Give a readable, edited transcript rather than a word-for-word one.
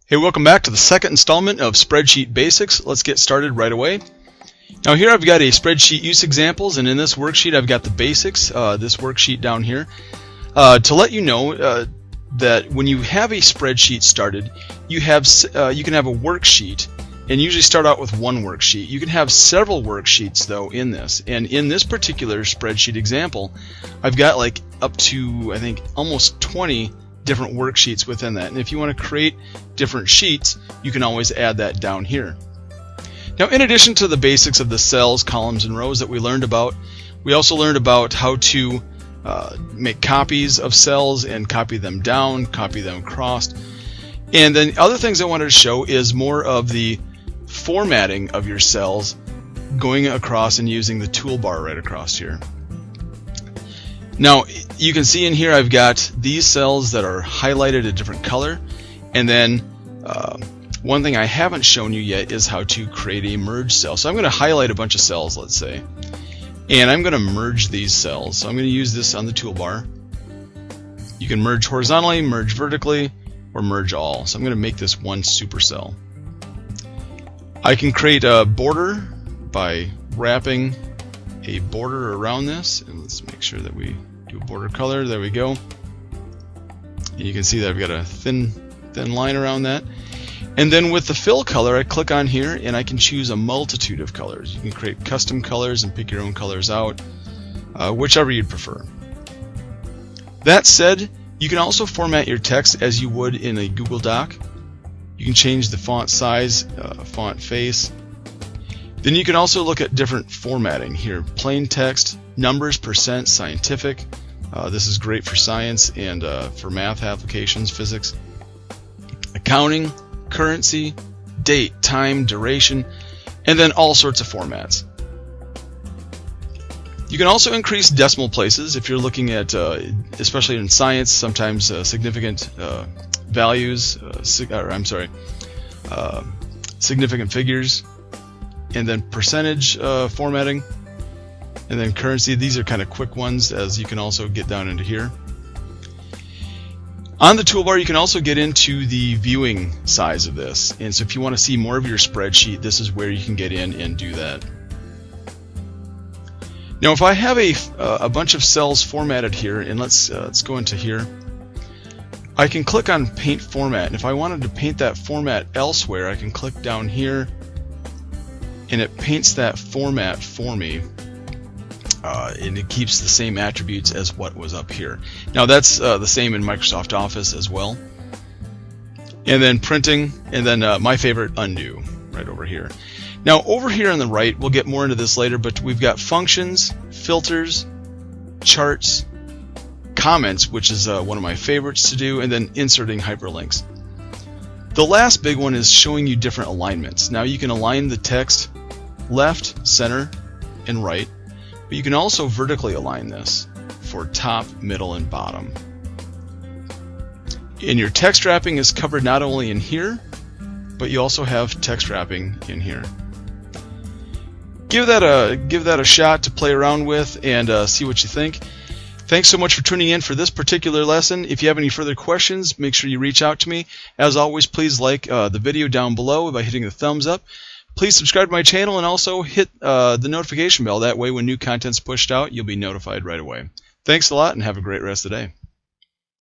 Hey, welcome back to the second installment of Spreadsheet Basics. Let's get started right away. Now here I've got a spreadsheet use examples, and in this worksheet I've got the basics, this worksheet down here, to let you know that when you have a spreadsheet started, you can have a worksheet and usually start out with one worksheet. You can have several worksheets though in this, and in this particular spreadsheet example I've got like up to I think almost 20 different worksheets within that, and if you want to create different sheets you can always add that down here. Now, in addition to the basics of the cells, columns, and rows that we learned about, we also learned about how to make copies of cells and copy them down, copy them across. And then other things I wanted to show is more of the formatting of your cells, going across and using the toolbar right across here. Now you can see in here I've got these cells that are highlighted a different color, and then one thing I haven't shown you yet is how to create a merge cell. So I'm going to highlight a bunch of cells, let's say, and I'm going to merge these cells. So I'm going to use this on the toolbar. You can merge horizontally, merge vertically, or merge all. So I'm going to make this one supercell. I can create a border by wrapping a border around this, and let's make sure that we do a border color. There we go. And you can see that I've got a thin line around that. And then with the fill color, I click on here and I can choose a multitude of colors. You can create custom colors and pick your own colors out, whichever you'd prefer. That said, you can also format your text as you would in a Google Doc. You can change the font size, font face. Then you can also look at different formatting here: plain text, numbers, percent, scientific. This is great for science and for math applications, physics, accounting, currency, date, time, duration, and then all sorts of formats. You can also increase decimal places if you're looking at, especially in science, sometimes significant values, significant figures, and then percentage formatting, and then currency. These are kind of quick ones, as you can also get down into here. On the toolbar you can also get into the viewing size of this, and so if you want to see more of your spreadsheet, this is where you can get in and do that. Now if I have a bunch of cells formatted here, and let's go into here, I can click on paint format, and if I wanted to paint that format elsewhere I can click down here and it paints that format for me. And it keeps the same attributes as what was up here. Now that's the same in Microsoft Office as well. And then printing, and then my favorite, undo, right over here. Now over here on the right, we'll get more into this later, but we've got functions, filters, charts, comments, which is one of my favorites to do, and then inserting hyperlinks. The last big one is showing you different alignments. Now you can align the text left, center, and right. But you can also vertically align this for top, middle, and bottom. And your text wrapping is covered not only in here, but you also have text wrapping in here. Give that a shot to play around with and see what you think. Thanks so much for tuning in for this particular lesson. If you have any further questions, make sure you reach out to me. As always, please like the video down below by hitting the thumbs up. Please subscribe to my channel and also hit the notification bell. That way when new content's pushed out, you'll be notified right away. Thanks a lot and have a great rest of the day.